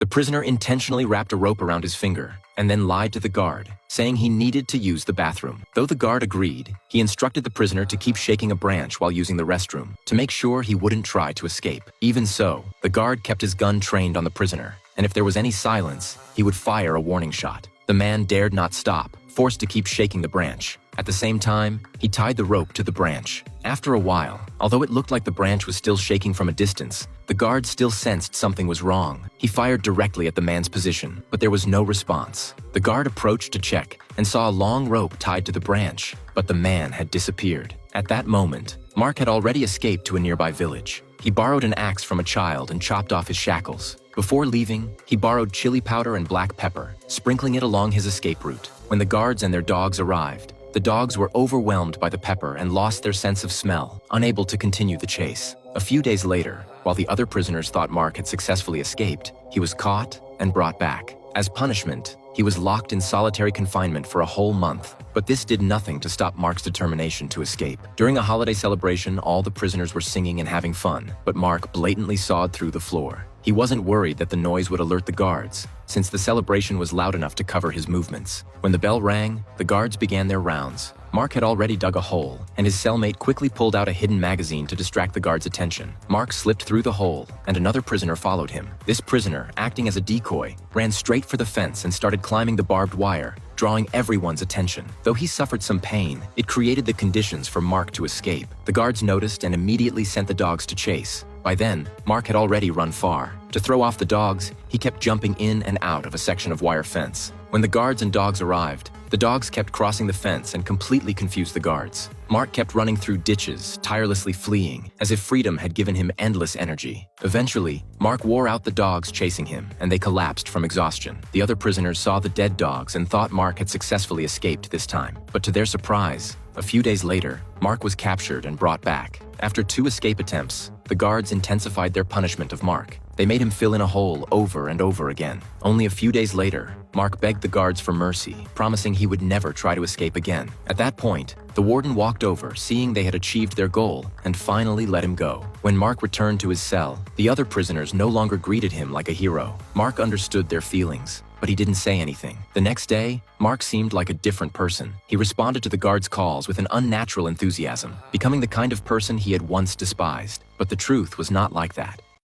The prisoner intentionally wrapped a rope around his finger and then lied to the guard, saying he needed to use the bathroom. Though the guard agreed, he instructed the prisoner to keep shaking a branch while using the restroom to make sure he wouldn't try to escape. Even so, the guard kept his gun trained on the prisoner, and if there was any silence, he would fire a warning shot. The man dared not stop, forced to keep shaking the branch. At the same time, he tied the rope to the branch. After a while, although it looked like the branch was still shaking from a distance, the guard still sensed something was wrong. He fired directly at the man's position, but there was no response. The guard approached to check and saw a long rope tied to the branch, but the man had disappeared. At that moment, Mark had already escaped to a nearby village. He borrowed an axe from a child and chopped off his shackles. Before leaving, he borrowed chili powder and black pepper, sprinkling it along his escape route. When the guards and their dogs arrived, the dogs were overwhelmed by the pepper and lost their sense of smell, unable to continue the chase. A few days later, while the other prisoners thought Mark had successfully escaped, he was caught and brought back. As punishment, he was locked in solitary confinement for a whole month, but this did nothing to stop Mark's determination to escape. During a holiday celebration, all the prisoners were singing and having fun, but Mark blatantly sawed through the floor. He wasn't worried that the noise would alert the guards, since the celebration was loud enough to cover his movements. When the bell rang, the guards began their rounds. Mark had already dug a hole, and his cellmate quickly pulled out a hidden magazine to distract the guards' attention. Mark slipped through the hole, and another prisoner followed him. This prisoner, acting as a decoy, ran straight for the fence and started climbing the barbed wire, drawing everyone's attention. Though he suffered some pain, it created the conditions for Mark to escape. The guards noticed and immediately sent the dogs to chase. By then, Mark had already run far. To throw off the dogs, he kept jumping in and out of a section of wire fence. When the guards and dogs arrived, the dogs kept crossing the fence and completely confused the guards. Mark kept running through ditches, tirelessly fleeing, as if freedom had given him endless energy. Eventually, Mark wore out the dogs chasing him, and they collapsed from exhaustion. The other prisoners saw the dead dogs and thought Mark had successfully escaped this time. But to their surprise, a few days later, Mark was captured and brought back. After 2 escape attempts, the guards intensified their punishment of Mark. They made him fill in a hole over and over again. Only a few days later, Mark begged the guards for mercy, promising he would never try to escape again. At that point, the warden walked over, seeing they had achieved their goal, and finally let him go. When Mark returned to his cell, the other prisoners no longer greeted him like a hero. Mark understood their feelings, but he didn't say anything. The next day, Mark seemed like a different person. He responded to the guards' calls with an unnatural enthusiasm, becoming the kind of person he had once despised. But the truth was not like that.